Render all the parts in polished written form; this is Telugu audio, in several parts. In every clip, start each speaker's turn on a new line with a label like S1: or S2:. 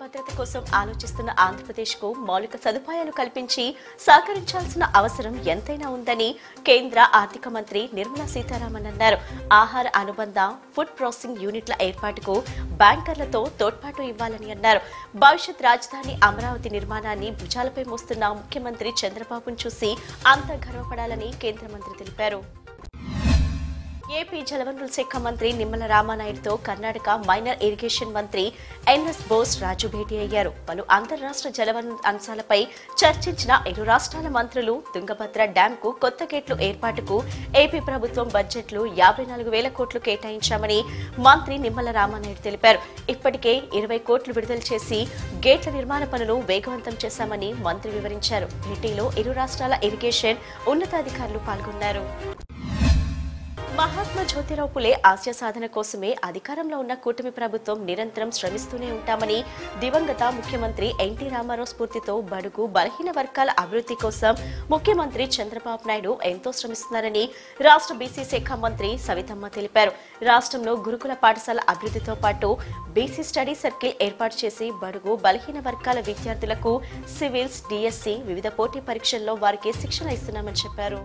S1: భద్రత కోసం ఆలోచిస్తున్న ఆంధ్రప్రదేశ్కు మౌలిక సదుపాయాలు కల్పించి సహకరించాల్సిన అవసరం ఎంతైనా ఉందని కేంద్ర ఆర్థిక మంత్రి నిర్మలా సీతారామన్ అన్నారు. ఆహార అనుబంధ ఫుడ్ ప్రాసెసింగ్ యూనిట్ల ఏర్పాటుకు బ్యాంకర్లతో తోడ్పాటు ఇవ్వాలని అన్నారు. భవిష్యత్ రాజధాని అమరావతి నిర్మాణాన్ని భుజాలపై మోస్తున్న ముఖ్యమంత్రి చంద్రబాబును చూసి అంతా గర్వపడాలని కేంద్ర మంత్రి తెలిపారు. ఏపీ జలవనరుల శాఖ మంత్రి నిమ్మల రామానాయుడుతో కర్ణాటక మైనర్ ఇరిగేషన్ మంత్రి ఎన్ఎస్ బోస్ రాజు భేటీ అయ్యారు. పలు అంతర్రాష్ట్ర జలవనరుల అంశాలపై చర్చించిన ఇరు రాష్ట్రాల మంత్రులు తుంగభద్ర డ్యాంకు కొత్త గేట్లు ఏర్పాటుకు ఏపీ ప్రభుత్వం బడ్జెట్లో 54,000 కోట్లు కేటాయించామని మంత్రి నిమ్మల రామానాయుడు తెలిపారు. ఇప్పటికే 20 కోట్లు విడుదల చేసి గేట్ల నిర్మాణ పనులు వేగవంతం చేశామని మంత్రి వివరించారు. భేటీలో ఇరు రాష్ట్రాల ఇరిగేషన్ ఉన్నతాధికారులు పాల్గొన్నారు. మహాత్మా జ్యోతిరావు పులే ఆశయ సాధన కోసమే అధికారంలో ఉన్న కూటమి ప్రభుత్వం నిరంతరం శ్రమిస్తూనే ఉంటామని దివంగత ముఖ్యమంత్రి ఎన్టీ రామారావు స్ఫూర్తితో బడుగు బలహీన వర్గాల అభివృద్ధి కోసం ముఖ్యమంత్రి చంద్రబాబు నాయుడు ఎంతో శ్రమిస్తున్నారని రాష్ట్ర బీసీ శాఖ మంత్రి సవితమ్మ తెలిపారు. రాష్ట్రంలో గురుకుల పాఠశాల అభివృద్ధితో పాటు బీసీ స్టడీ సర్కిల్ ఏర్పాటు చేసి బడుగు బలహీన వర్గాల విద్యార్థులకు సివిల్స్, డిఎస్సి వివిధ పోటీ పరీక్షల్లో వారికి శిక్షణ ఇస్తున్నామని చెప్పారు.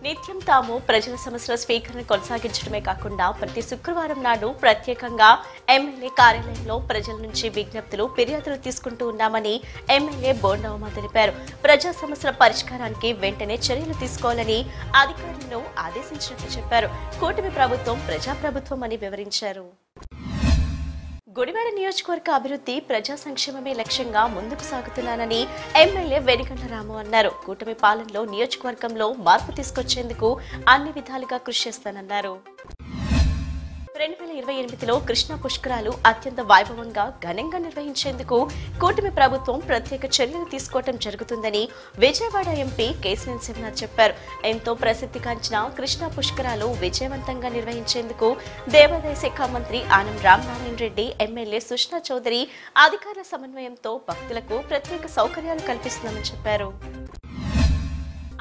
S1: నిత్యం తాము ప్రజల సమస్యల స్వీకరణ కొనసాగించడమే కాకుండా ప్రతి శుక్రవారం నాడు ప్రత్యేకంగా ఎమ్మెల్యే కార్యాలయంలో ప్రజల నుంచి విజ్ఞప్తులు, ఫిర్యాదులు తీసుకుంటూ ఉన్నామని ఎమ్మెల్యే బోండవమ్మ తెలిపారు. ప్రజా సమస్యల పరిష్కారానికి వెంటనే చర్యలు తీసుకోవాలని అధికారులను ఆదేశించినట్లు చెప్పారు. కూటమి ప్రభుత్వం ప్రజాప్రభుత్వం అని వివరించారు. గుడివాడ నియోజకవర్గ అభివృద్ధి, ప్రజా సంక్షేమమే లక్ష్యంగా ముందుకు సాగుతున్నానని ఎమ్మెల్యే వెనిగండ్ల రాము అన్నారు. కూటమి పాలనలో నియోజకవర్గంలో మార్పు తీసుకొచ్చేందుకు అన్ని విధాలుగా కృషి చేస్తానన్నారు. 2028లో కృష్ణా పుష్కరాలు అత్యంత వైభవంగా ఘనంగా నిర్వహించేందుకు కూటమి ప్రభుత్వం ప్రత్యేక చర్యలు తీసుకోవడం జరుగుతుందని విజయవాడ ఎంపీ కేశినేని శివనాథ్ చెప్పారు. ఎంతో ప్రసిద్ధిగాంచిన కృష్ణా పుష్కరాలు విజయవంతంగా నిర్వహించేందుకు దేవాదాయ శాఖ మంత్రి ఆనం రామనారాయణ రెడ్డి, ఎమ్మెల్యే సుష్మా చౌదరి అధికారుల సమన్వయంతో భక్తులకు ప్రత్యేక సౌకర్యాలు కల్పిస్తున్నామని చెప్పారు.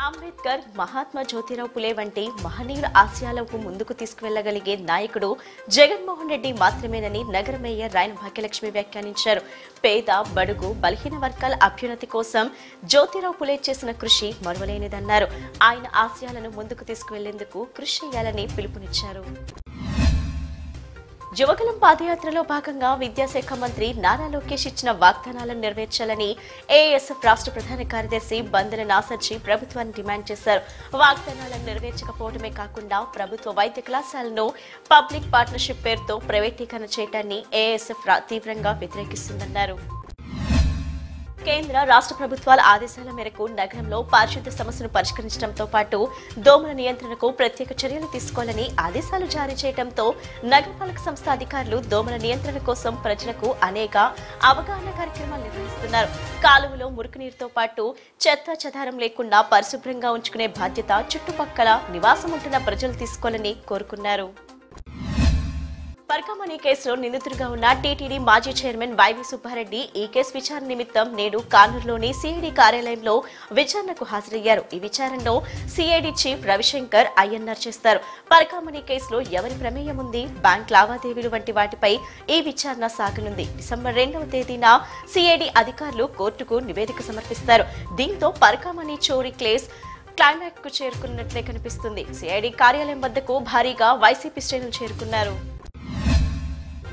S1: అంబేద్కర్, మహాత్మా జ్యోతిరావు పులే వంటి మహనీయుల ఆశయాలకు ముందుకు తీసుకువెళ్లగలిగే నాయకుడు జగన్మోహన్ రెడ్డి మాత్రమేనని నగర మేయర్ రాయన భాగ్యలక్ష్మి వ్యాఖ్యానించారు. పేద, బడుగు, బలహీన వర్గాల అభ్యున్నతి కోసం జ్యోతిరావు పులే చేసిన కృషి మరువలేనిదన్నారు. ఆయన ఆశయాలను ముందుకు తీసుకువెళ్లేందుకు కృషి చేయాలని పిలుపునిచ్చారు. యువగలం పాదయాత్రలో భాగంగా విద్యాశాఖ మంత్రి నారా లోకేష్ ఇచ్చిన వాగ్దానాలను నెరవేర్చాలని ఏఎస్ఎఫ్ రాష్ట్ర ప్రధాన కార్యదర్శి బందెల నాసర్జీ ప్రభుత్వాన్ని డిమాండ్ చేశారు. వాగ్దానాలను నెరవేర్చకపోవడమే కాకుండా ప్రభుత్వ వైద్య కళాశాలను పబ్లిక్ పార్ట్నర్షిప్ పేరుతో ప్రైవేటీకరణ చేయడాన్ని ఏఎస్ఎఫ్ తీవ్రంగా వ్యతిరేకిస్తుందన్నారు. కేంద్ర, రాష్ట్ర ప్రభుత్వాల ఆదేశాల మేరకు నగరంలో పారిశుద్ధ్య సమస్యను పరిష్కరించడంతో పాటు దోమల నియంత్రణకు ప్రత్యేక చర్యలు తీసుకోవాలని ఆదేశాలు జారీ చేయడంతో నగరపాలక సంస్థ అధికారులు దోమల నియంత్రణ కోసం ప్రజలకు అనేక అవగాహన కార్యక్రమాలు నిర్వహిస్తున్నారు. కాలువలో మురుగునీరుతో పాటు చెత్త చెదారం లేకుండా పరిశుభ్రంగా ఉంచుకునే బాధ్యత చుట్టుపక్కల నివాసం ఉంటున్న ప్రజలు తీసుకోవాలని కోరుకున్నారు. పరకామణి కేసులో నిందితుడిగా ఉన్న టీటీడీ మాజీ చైర్మన్ వైవి సుబ్బారెడ్డి ఈ కేసు విచారణ నిమిత్తం నేడు కానూరులోని సిఐడి కార్యాలయంలో విచారణకు హాజరయ్యారు. ఈ విచారణలో సిఐడి చీఫ్ రవిశంకర్ ఐఎన్ఆర్ చేస్తారు. పరకామణి కేసులో ఎవరి ప్రమేయం ఉంది, బ్యాంక్ లావాదేవీలు వంటి వాటిపై ఈ విచారణ సాగనుంది. డిసెంబర్ 2వ తేదీన సిఐడి అధికారులు కోర్టుకు నివేదిక సమర్పిస్తారు. దీంతో పరకామణి చోరీ కేసు క్లైమాక్స్ కు చేరుకున్నట్లే కనిపిస్తుంది. సిఐడి కార్యాలయం వద్దకు భారీగా వైసీపీ శ్రేణులు చేరుకున్నారు.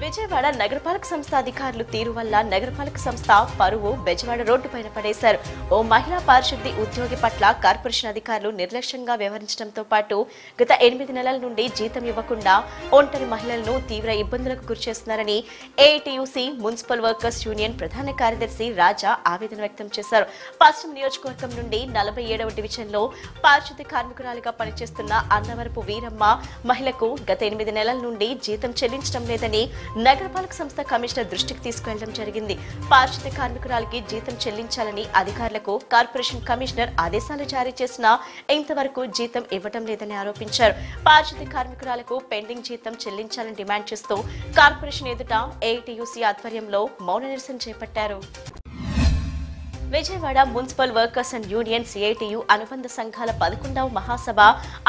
S1: విజయవాడ నగరపాలక సంస్థ అధికారులు తీరు వల్ల నగరపాలక సంస్థ పరువు బెజవాడ రోడ్డుపైన పడేశారు. ఓ మహిళా పారిశుద్ధ్య ఉద్యోగి పట్ల కార్పొరేషన్ అధికారులు నిర్లక్ష్యంగా వ్యవహరించడంతో పాటు గత 8 నెలల నుండి జీతం ఇవ్వకుండా ఒంటరి మహిళలను తీవ్ర ఇబ్బందులకు గురిచేస్తున్నారని ఏఐటీయూసీ మున్సిపల్ వర్కర్స్ యూనియన్ ప్రధాన కార్యదర్శి రాజా ఆవేదన వ్యక్తం చేశారు. పశ్చిమ నియోజకవర్గం నుండి 47వ డివిజన్లో పారిశుద్ధ్య కార్మికురాలిగా పనిచేస్తున్న అన్నవరపు వీరమ్మ మహిళకు గత 8 నెలల నుండి జీతం చెల్లించడం లేదని నగరపాలక సంస్థ కమిషనర్ దృష్టికి తీసుకెళ్లడం జరిగింది. పారిశుద్ధ్య కార్మికురాలకి జీతం చెల్లించాలని అధికారులకు కార్పొరేషన్ కమిషనర్ ఆదేశాలు జారీ చేసినా ఇంతవరకు జీతం ఇవ్వడం లేదని ఆరోపించారు. పారిశుద్ధ్య కార్మికురాలకు పెండింగ్ జీతం చెల్లించాలని డిమాండ్ చేస్తూ కార్పొరేషన్ ఎదుట ఏఐటీయూసీ ఆధ్వర్యంలో మౌన నిరసన చేపట్టారు. Vijayawada municipal workers and union CITU అనుబంధ సంఘాల 11వ మహాసభ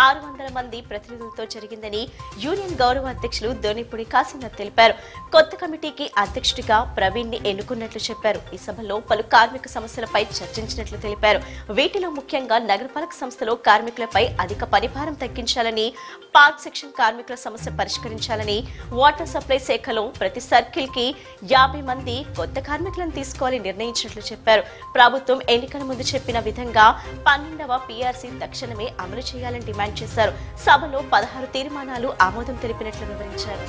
S1: 600 మంది ప్రతినిధులతో జరిగిందని యూనియన్ గౌరవ అధ్యక్షులు దొనిపూడి కాశీనాథ్ తెలిపారు. కొత్త కమిటీకి అధ్యక్షుడిగా ప్రవీణ్ ని ఎన్నుకున్నట్లు చెప్పారు. ఈ సభలో పలు కార్మిక సమస్యలపై చర్చించినట్లు తెలిపారు. వీటిలో ముఖ్యంగా నగరపాలక సంస్థలో కార్మికులపై అధిక పనిభారం తగ్గించాలని, పార్క్ సెక్షన్ కార్మికుల సమస్య పరిష్కరించాలని, వాటర్ సప్లై శాఖలో ప్రతి సర్కిల్ కి 50 మంది కొత్త కార్మికులను తీసుకోవాలని నిర్ణయించినట్లు చెప్పారు. ప్రభుత్వం ఎన్నికల ముందు చెప్పిన విధంగా 12వ పీఆర్సీ తక్షణమే అమలు చేయాలని డిమాండ్ చేశారు. సభలో 16 తీర్మానాలు ఆమోదం తెలిపినట్లు వివరించారు.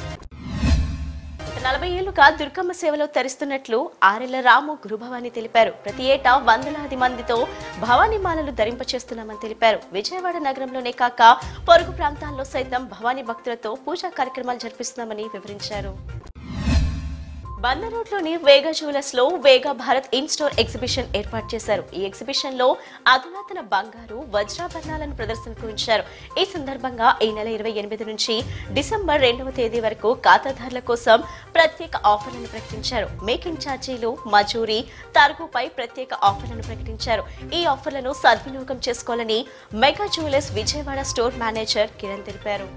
S1: 40 ఏళ్లుగా దుర్గమ్మ సేవలో తరిస్తున్నట్లు ఆరెళ్ల రాము గురుభవాని తెలిపారు. ప్రతి ఏటా వందలాది మందితో భవానీ మాలలు ధరింపచేస్తున్నామని తెలిపారు. విజయవాడ నగరంలోనే కాక పొరుగు ప్రాంతాల్లో సైతం భవానీ భక్తులతో పూజా కార్యక్రమాలు జరిపిస్తున్నామని వివరించారు. బందర్ రోడ్లోని వేగా జ్యువెలర్స్ లో వేగా భారత్ ఇన్ స్టోర్ ఎగ్జిబిషన్ ఏర్పాటు చేశారు. ఈ ఎగ్జిబిషన్ లో అధునాతన బంగారు, వజ్రాభరణాలను ప్రదర్శనకు ఉంచారు. ఈ సందర్భంగా ఈ నెల 28 నుంచి డిసెంబర్ 2వ తేదీ వరకు ఖాతాదారుల కోసం ప్రత్యేక ఆఫర్లను ప్రకటించారు. మేకింగ్ ఛార్జీలు, మజూరీ, తరుగుపై ప్రత్యేక ఆఫర్లను ప్రకటించారు. ఈ ఆఫర్లను సద్వినియోగం చేసుకోవాలని mega jewellers Vijayawada store manager Kiran తెలిపారు.